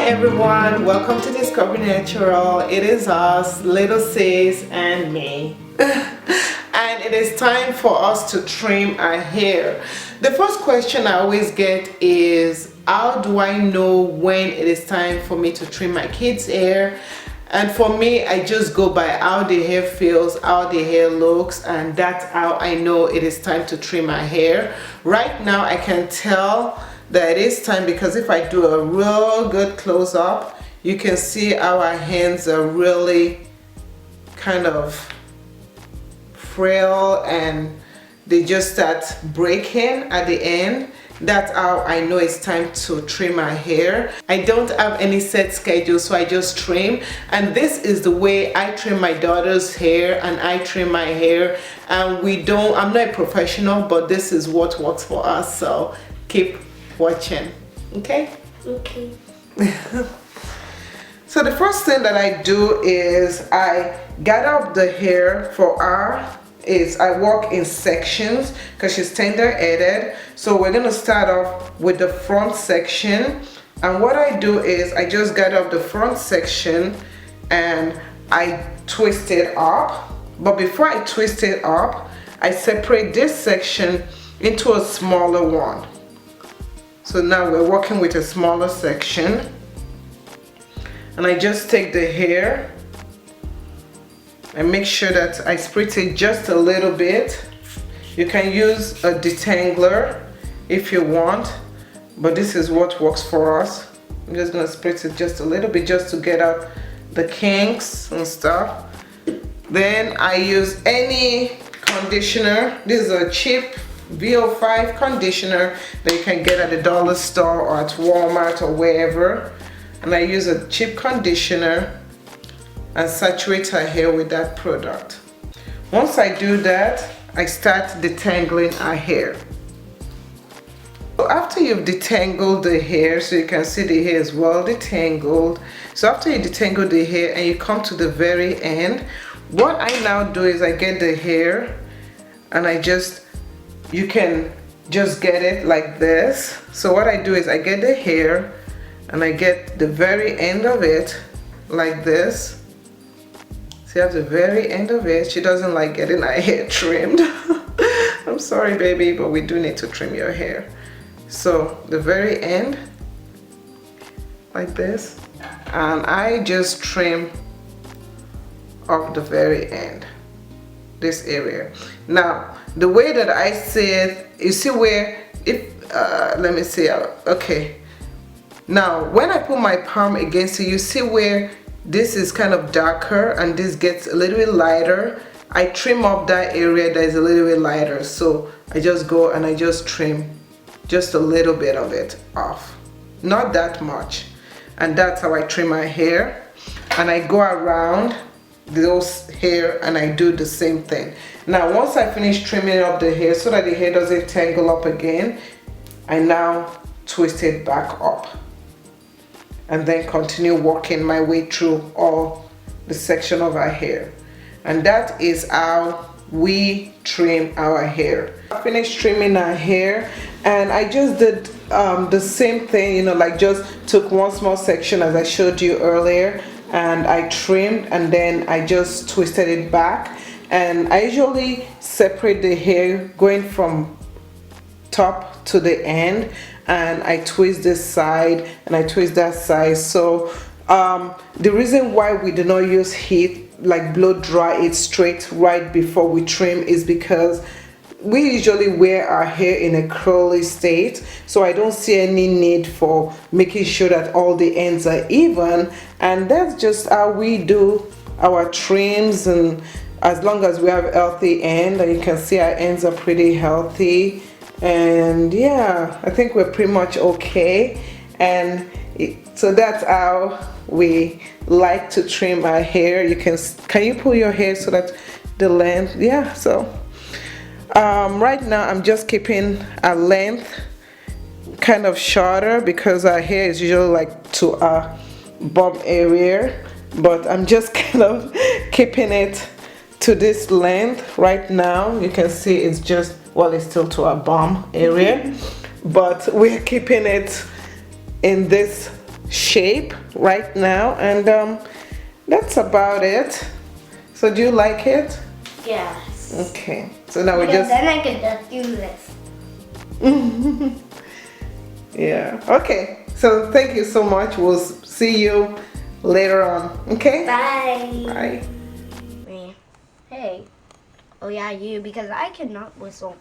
everyone, welcome to Discovering Natural. It is us, little sis and me. And it is time for us to trim our hair. The first question I always get is, how do I know when it is time for me to trim my kids' hair? And for me, I just go by how the hair feels, how the hair looks, and that's how I know it is time to trim my hair. Right now, I can tell that it is time because if I do a real good close-up, you can see how our hands are really kind of frail and they just start breaking at the end. That's how I know it's time to trim my hair. I don't have any set schedule, so I just trim, and this is the way I trim my daughter's hair and I trim my hair. And I'm not a professional, but this is what works for us, so keep watching. Okay. So the first thing that I do is I gather up the hair for her. I work in sections because she's tender-headed. So we're gonna start off with the front section, and what I do is I just gather up the front section and I twist it up. But before I twist it up, I separate this section into a smaller one. So now we're working with a smaller section, and I just take the hair and make sure that I spritz it just a little bit. You can use a detangler if you want, but this is what works for us. I'm just gonna spritz it just a little bit just to get out the kinks and stuff. Then I use any conditioner. This is a cheap VO5 conditioner that you can get at the dollar store or at Walmart or wherever, and I use a cheap conditioner and saturate her hair with that product. Once I do that, I start detangling her hair. So after you've detangled the hair, so you can see the hair is well detangled. So after you detangle the hair and you come to the very end, what I now do is I get the hair and you can just get it like this. So what I do is I get the hair and I get the very end of it like this. See, at the very end of it, she doesn't like getting her hair trimmed. I'm sorry, baby, but we do need to trim your hair. So the very end, like this, and I just trim up the very end, this area. Now, the way that I see it, you see where, let me see, okay. Now, when I put my palm against it, you see where this is kind of darker and this gets a little bit lighter. I trim up that area that is a little bit lighter. So I just go and I just trim just a little bit of it off. Not that much. And that's how I trim my hair. And I go around those hair and I do the same thing. Now once I finish trimming up the hair so that the hair doesn't tangle up again, I now twist it back up and then continue working my way through all the section of our hair. And that is how we trim our hair. I finished trimming our hair and I just did the same thing, you know, like just took one small section as I showed you earlier and I trimmed and then I just twisted it back. And I usually separate the hair going from top to the end, and I twist this side and I twist that side. So the reason why we do not use heat, like blow dry it straight right before we trim, is because we usually wear our hair in a curly state, so I don't see any need for making sure that all the ends are even. And that's just how we do our trims, and as long as we have healthy ends, and you can see our ends are pretty healthy. And yeah, I think we're pretty much okay. And so that's how we like to trim our hair. Can you pull your hair so that the length, yeah. So right now I'm just keeping our length kind of shorter because our hair is usually like to our bum area, but I'm just kind of keeping it to this length right now. You can see it's just, well, it's still to our bum area, but we're keeping it in this shape right now, and that's about it. So do you like it? Yes. Okay, so now we Because just then I could just do this. yeah, okay, so thank you so much. We'll see you later on. Okay, Bye. bye. Me. Hey. Oh yeah, you, because I cannot whistle.